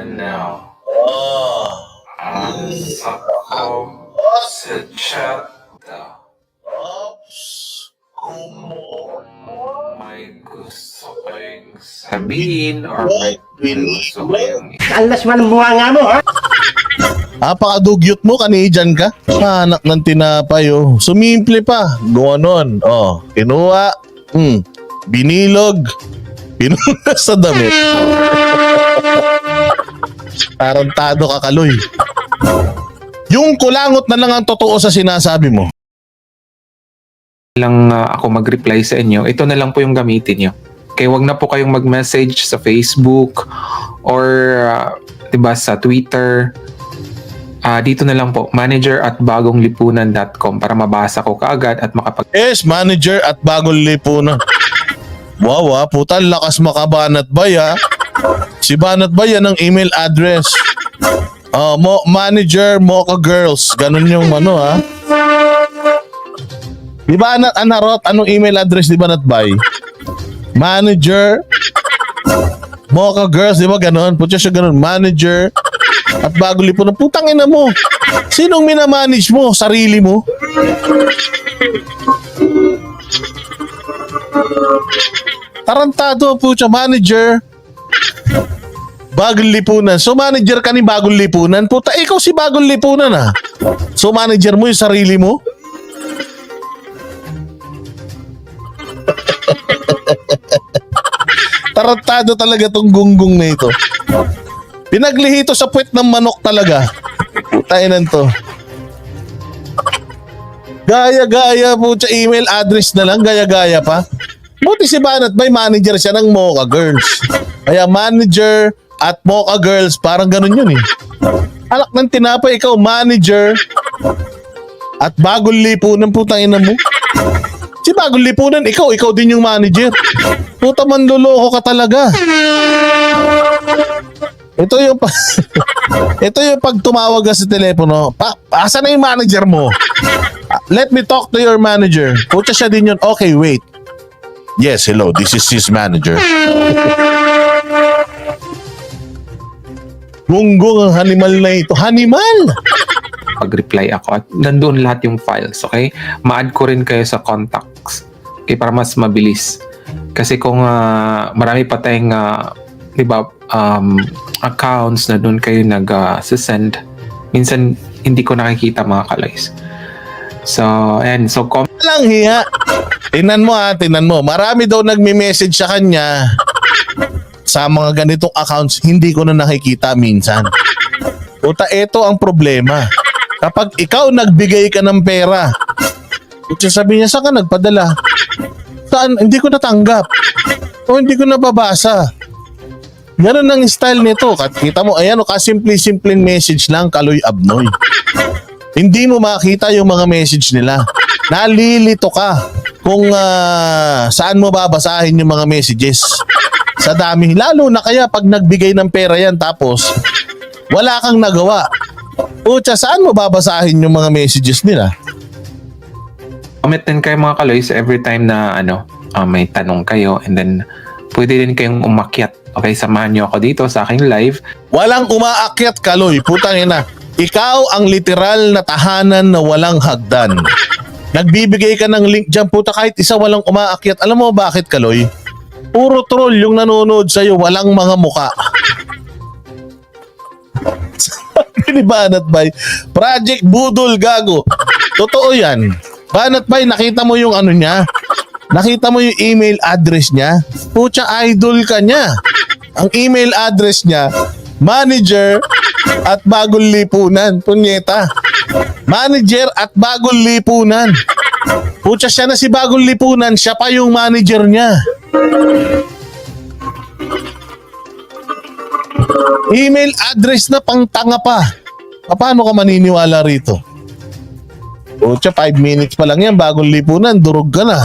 now. Oh. Ako sa chat daw. May gusto kayong sabihin or may gusto kayong Alas man buha nga mo, ha? Napakadugyot mo, kanidyan ka. Anak ng tinapay, oh. Sumimple pa. Gumanon. Oh, kinuha. Binilog. Pinunas sa damit. Tarantado ka, Kaloy. Yung kulangot na lang ang totoo sa sinasabi mo. lang ako mag-reply sa inyo, ito na lang po yung gamitin nyo. Kaya wag na po kayong mag-message sa Facebook or 'di ba sa Twitter. Dito na lang po, manager@bagonglipunan.com para mabasa ko kaagad at makapag Yes, manager at bagong lipunan. Wow, puta, lakas makabanat bay, ha? Si Banat Bay yan ang email address. Manager Mocha Girls. Ganun yung ano, ha? Di ba Anarot? Anong email address di Banat Bay? Manager Mocha Girls, di ba ganun? Putya siya ganun. Manager at bagong lipunan. Putang ina mo. Sinong minamanage mo? Sarili mo? Tarantado po siya, manager. Bagong lipunan. So manager ka ni Bagong Lipunan? Puta, ikaw si Bagong Lipunan, ha? So manager mo yung sarili mo? Tarantado talaga tong gunggong na ito. Pinaglihito sa puwet ng manok talaga. Tainan to. Gaya-gaya po siya, email address na lang, gaya-gaya pa. Buti si Banat may manager siya ng Mocha Girls. Kaya manager at Mocha Girls, parang ganun yun, eh. Alak ng tinapay, ikaw manager at Bagong Lipunan, putang ina mo. Si Bagong Lipunan, ikaw din yung manager. Puta, manloloko ka talaga. Ito yung ito yung pag tumawag ka sa telepono, asa na yung manager mo? Let me talk to your manager. Puta siya din yun. Okay, wait. Yes, hello. This is his manager. Gunggong ang hanimal na ito. Hanimal! pag-reply ako at nandoon lahat yung files, okay? Ma-add ko rin kayo sa contacts, okay, para mas mabilis. Kasi kung marami pa tayong accounts na doon kayo nag-send, minsan hindi ko nakikita mga kalays. So, ayan. So, lang hiya. Tingnan mo. Marami daw nagme-message sa kanya sa mga ganitong accounts, hindi ko na nakikita minsan. Puta, ito ang problema. Kapag ikaw nagbigay ka ng pera, sabi niya, saan ka nagpadala? Saan? Hindi ko natanggap. O hindi ko nababasa. Ganun ang style nito. Kita mo, ayan o, kasimple-simple message lang, Kaloy Abnoy. Hindi mo makita yung mga message nila. Nalilito ka kung saan mo babasahin yung mga messages. Sa dami. Lalo na kaya pag nagbigay ng pera yan tapos wala kang nagawa. Pucha, saan mo babasahin yung mga messages nila? comment din kayo mga kaloy sa every time na may tanong kayo, and then pwede din kayong umakyat. Okay, samahan nyo ako dito sa aking live. Walang umaakyat, Kaloy. Putang ina. Ikaw ang literal na tahanan na walang hagdan. Nagbibigay ka ng link dyan, puta, kahit isa walang umaakyat. Alam mo bakit, Kaloy? Puro troll yung nanonood sa'yo, walang mga muka. Sabi ni Banat Bay, Project Budol, gago. Totoo yan. Banat Bay, nakita mo yung ano niya? Nakita mo yung email address niya? Pucha, idol ka niya. Ang email address niya, manager@bagonglipunan. Punyeta. Manager@bagonglipunan. Pucha, siya na si Bagong Lipunan, siya pa yung manager niya. Email address na pang tanga pa. Paano ka maniniwala rito? Pucha, 5 minutes pa lang yan, Bagong Lipunan, durog ka na.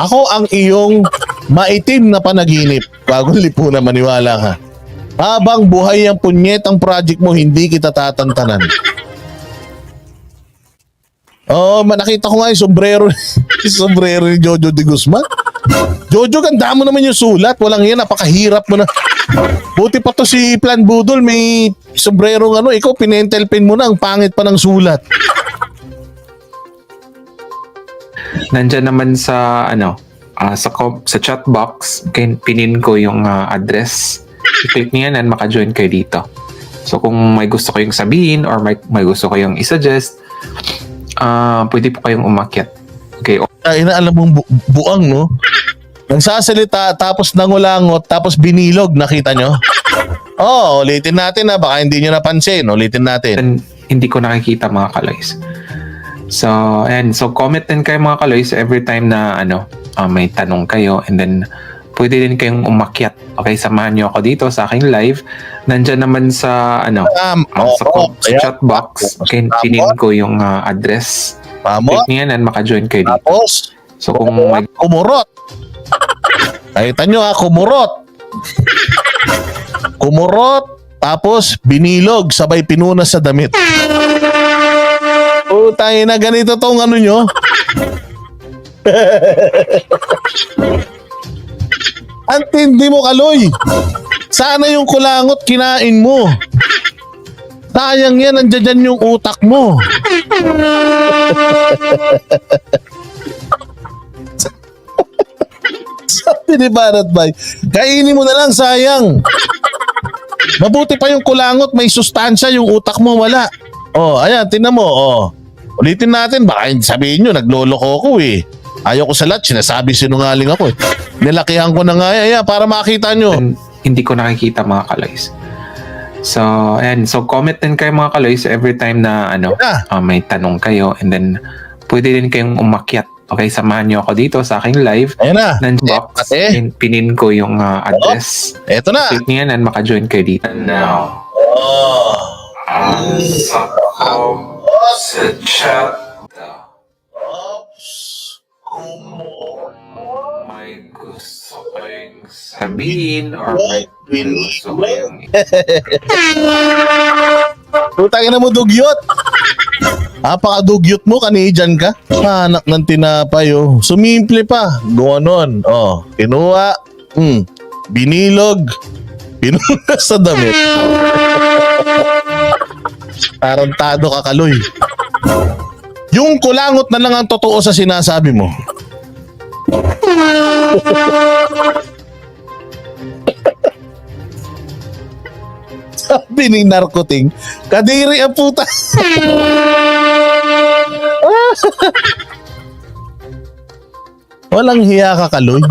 Ako ang iyong maitim na panaginip. Bagong Lipunan, maniwala ka. Habang buhay ang punyetang project mo, hindi kita tatantanan. Nakita ko nga yung sombrero. Yung sombrero ni Jojo de Guzman. Jojo, ganda mo naman yung sulat. Walang yan, napakahirap mo na. Buti pa to si Plan Budol, may sombrerong ano, ikaw pinentel pin mo na, ang pangit pa ng sulat. Nandyan naman sa sa chat box, pinin ko yung address. I-click niyo yan and maka-join kayo dito. So kung may gusto kayong sabihin or may gusto kayong i-suggest, pwede po kayong umakyat. Okay, Alam mong buang, no? Nagsasalita, tapos nangulangot, tapos binilog, nakita nyo? Ulitin natin na, baka hindi nyo napansin. Ulitin natin. and hindi ko nakikita mga kaloys. So, ayan. So, comment din kayo mga kaloys every time na may tanong kayo, and then pwede din kayong umakyat. Okay, samahan nyo ako dito sa aking live. Nandyan naman sa sa chat box. Okay, pinin ko yung address. Mamo, Click niyo yan and maka-join kayo dito. tapos, So, kung may kumurot. Nakita nyo kumurot. Kumurot, tapos binilog, sabay pinunas sa damit. Tayo na ganito tong ano nyo. Antindi mo, Kaloy. Sana yung kulangot kinain mo. Sayang yan, nandiyan dyan yung utak mo. Sabi ni Barat Bay, kainin mo na lang, sayang. Mabuti pa yung kulangot, may sustansya, yung utak mo wala. Ayan, tingnan mo. Ulitin natin, baka sabihin nyo, nagloloko ako eh. Ayaw ko sa lahat, sinasabi sinungaling ako eh. Nilakihan ko na nga yan, para makita nyo. and hindi ko nakikita mga kaloys. So, ayan. So, comment din kayo mga kaloys every time na may tanong kayo, and then pwede din kayong umakyat. Okay, samahan nyo ako dito sa aking live. Ayan na. Nandyan box, pinin ko yung address. Eto na. Click niyo yan and maka-join kayo dito. And now, sa chat, may gusto kayong sabihin or may gusto kayong Putangin na mo, dugyot. Napaka-dugyot mo, kanidyan ka. Anak ng tinapay, Sumimple pa. Gumanon. Kinuha. Binilog. Pinunas sa damit. Tarantado ka, Kaloy. Yung kulangot na lang ang totoo sa sinasabi mo. Sabi ni Narcoting, kadiri ang puta. Walang hiya ka, Kaloy.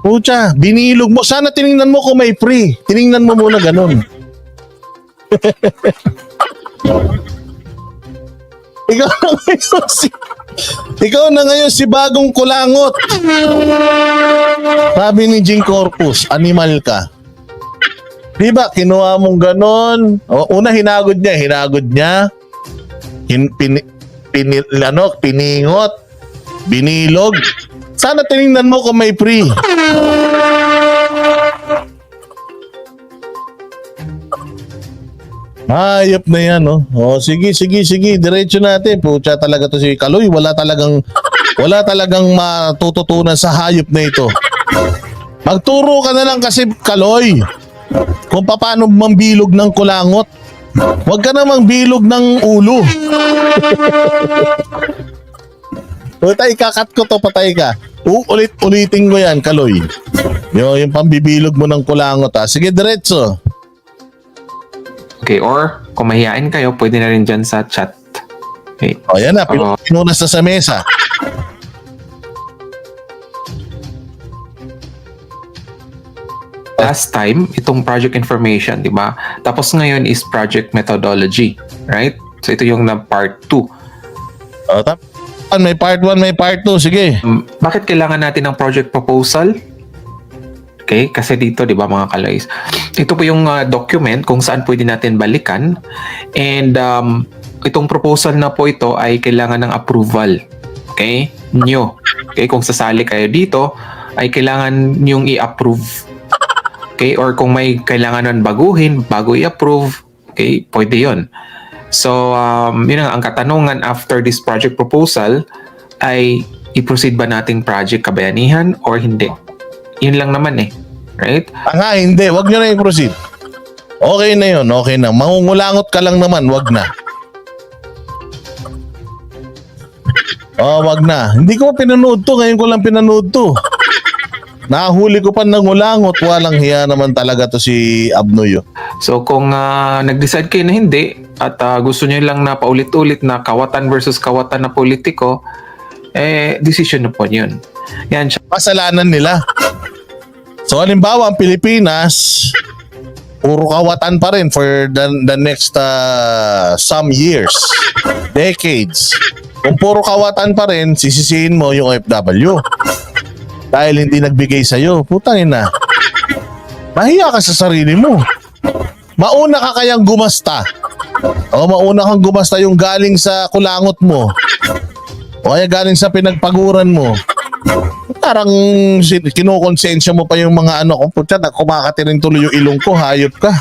Pucha, binilog mo. Sana tiningnan mo kung may free. Tiningnan mo muna ganun. Ikaw na ngayon si bagong kulangot. Sabi ni Jing Corpus, animal ka. Diba, kinuha mong ganon. Una, hinagod niya. Piningot. Binilog. Sana tinignan mo kung may free. Hayop na yan, sige. Diretso natin. Pucha talaga to si Kaloy. Wala talagang matututunan sa hayop na ito. Magturo ka na lang kasi, Kaloy, kung paano mambilog ng kulangot. Huwag ka namang bilog ng ulo. Patay, kakat ko to, patay ka. Ulitin ko yan, Kaloy. Yung pambibilog mo ng kulangot, Sige, diretso. Okay, or kung mahihain kayo, pwede na rin dyan sa chat. Okay. Yan na, pinunas na sa mesa. Last time, itong project information, di ba? Tapos ngayon is project methodology, right? So ito yung na part 2. May part 1, may part 2, sige. Bakit kailangan natin ng project proposal? Okay, kasi dito, di ba mga kalays, ito po yung document kung saan pwede natin balikan, and itong proposal na po ito ay kailangan ng approval. Okay? Nyo. Okay, kung sasali kayo dito, ay kailangan nyong i-approve. Okay, or kung may kailangan nun baguhin, bago i-approve, okay, pwede yun. So, yun ang katanungan after this project proposal ay i-proceed ba nating project kabayanihan or hindi? Yun lang naman eh. Right? Hindi. Wag nyo na i-proceed. Okay na yun. Okay na. Mangungulangot ka lang naman. Wag na. Wag na. Hindi ko pinanood to. Ngayon ko lang pinanood to. Nahuli ko pa nangulangot. Walang hiya naman talaga to si Abnoy. So kung nag-decide kayo na hindi at gusto niyo lang na paulit-ulit na kawatan versus kawatan na politiko, decision na po yun. Yan siya. Kasalanan nila. So halimbawa ang Pilipinas, puro kawatan pa rin for the next some years, decades. Kung puro kawatan pa rin, sisisihin mo yung OFW. Dahil hindi nagbigay sa'yo. Putangin na. Mahiya ka sa sarili mo. Mauna ka kayang gumasta. O mauna kang gumasta yung galing sa kulangot mo. O kaya galing sa pinagpaguran mo. Parang kinukonsensya mo pa yung mga ano. Kung putya, kumakatirin tuloy yung ilong ko, hayop ka.